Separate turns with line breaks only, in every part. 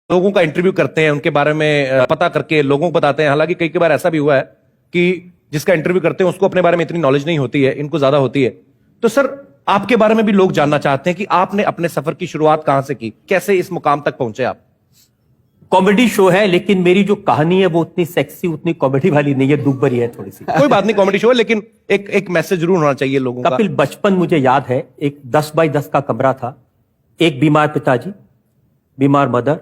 लोगों का इंटरव्यू करते हैं, उनके बारे में पता करके लोगों को बताते हैं। हालांकि कई बार ऐसा भी हुआ है कि जिसका इंटरव्यू करते हैं उसको अपने बारे में इतनी नॉलेज नहीं होती है, इनको ज्यादा होती है। तो सर, आपके बारे में भी लोग जानना चाहते हैं कि आपने अपने सफर की शुरुआत कहां से की, कैसे इस मुकाम तक पहुंचे आप?
कॉमेडी शो है, लेकिन मेरी जो कहानी है वो उतनी सेक्सी, उतनी कॉमेडी वाली नहीं है, दुख भरी है थोड़ी सी।
कोई बात नहीं, कॉमेडी शो है, लेकिन एक मैसेज जरूर होना चाहिए लोगों का।
कपिल, बचपन मुझे याद है, एक 10 बाई 10 का कमरा था, एक बीमार पिताजी, बीमार मदर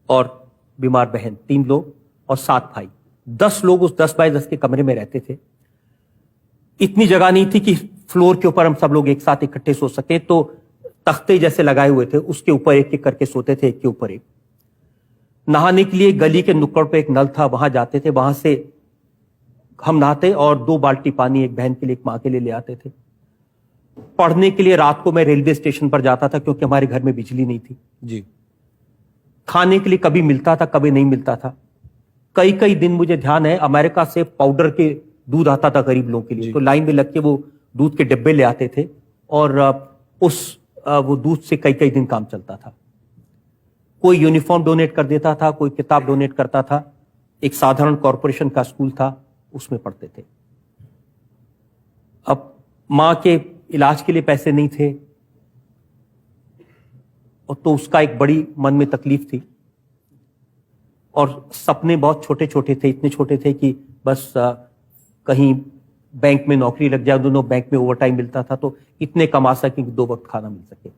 और बीमार बहन, 3 लोग और 7 भाई। 10 लोग उस 10 बाई 10 के कमरे में रहते थे। इतनी जगह नहीं थी कि फ्लोर के ऊपर हम सब लोग एक साथ इकट्ठे सो सके, तो तख्ते जैसे लगाए हुए थे, उसके ऊपर एक एक करके सोते थे, एक के ऊपर एक। नहाने के लिए गली के नुक्कड़ पे एक नल था, वहां जाते थे, वहां से हम नहाते और 2 बाल्टी पानी एक बहन के लिए, एक मां के लिए ले आते थे। पढ़ने के लिए रात को मैं रेलवे स्टेशन पर जाता था, क्योंकि हमारे घर में बिजली नहीं थी
जी।
खाने के लिए कभी मिलता था, कभी नहीं मिलता था। कई कई दिन मुझे ध्यान है, अमेरिका से पाउडर के दूध आता था गरीब लोगों के लिए, तो लाइन में लग के वो दूध के डिब्बे ले आते थे और वो दूध से कई कई दिन काम चलता था। कोई यूनिफॉर्म डोनेट कर देता था, कोई किताब डोनेट करता था। एक साधारण कॉरपोरेशन का स्कूल था, उसमें पढ़ते थे। अब मां के इलाज के लिए पैसे नहीं थे, और तो उसका एक बड़ी मन में तकलीफ थी, और सपने बहुत छोटे छोटे थे, इतने छोटे थे कि बस कहीं बैंक में नौकरी लग जाए, दोनों बैंक में ओवर टाइम मिलता था, तो इतने कमा सके कि 2 वक्त खाना मिल सके।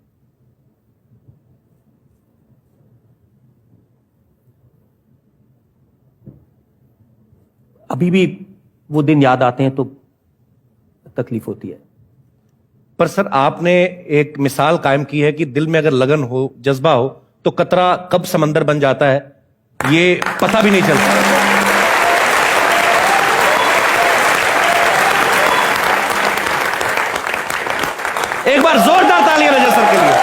अभी भी वो दिन याद आते हैं तो तकलीफ होती है।
पर सर, आपने एक मिसाल कायम की है कि दिल में अगर लगन हो, जज्बा हो, तो कतरा कब समंदर बन जाता है ये पता भी नहीं चलता। एक बार जोरदार तालियां रजा सर के लिए।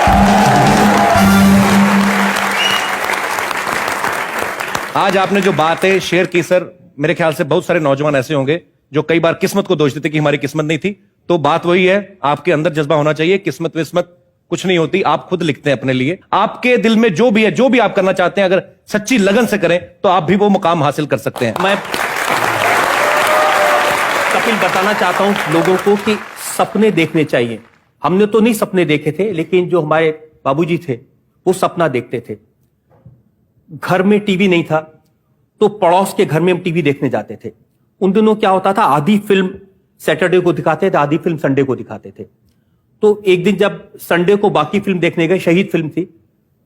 आज आपने जो बातें शेयर की सर, मेरे ख्याल से बहुत सारे नौजवान ऐसे होंगे जो कई बार किस्मत को दोष देते कि हमारी किस्मत नहीं थी। तो बात वही है, आपके अंदर जज्बा होना चाहिए। किस्मत विस्मत कुछ नहीं होती, आप खुद लिखते हैं अपने लिए। आपके दिल में जो भी है, जो भी आप करना चाहते हैं, अगर सच्ची लगन से करें तो आप भी वो मुकाम हासिल कर सकते हैं।
मैं कपिल बताना चाहता हूं लोगों को कि सपने देखने चाहिए। हमने तो नहीं सपने देखे थे, लेकिन जो हमारे बाबूजी थे वो सपना देखते थे। घर में टीवी नहीं था, तो पड़ोस के घर में हम टीवी देखने जाते थे। उन दिनों क्या होता था, आधी फिल्म सैटरडे को दिखाते थे, आधी फिल्म संडे को दिखाते थे। तो एक दिन जब संडे को बाकी फिल्म देखने गए, शहीद फिल्म थी,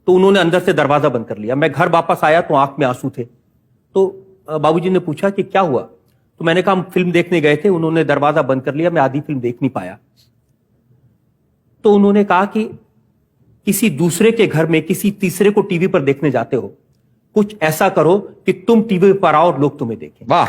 तो उन्होंने अंदर से दरवाजा बंद कर लिया। मैं घर वापस आया तो आंख में आंसू थे। तो बाबूजी ने पूछा कि क्या हुआ, तो मैंने कहा हम फिल्म देखने गए थे, उन्होंने दरवाजा बंद कर लिया, मैं आधी फिल्म देख नहीं पाया। तो उन्होंने कहा कि किसी दूसरे के घर में किसी तीसरे को टीवी पर देखने जाते हो, कुछ ऐसा करो कि तुम टीवी पर आओ और लोग तुम्हें देखें।
वाह।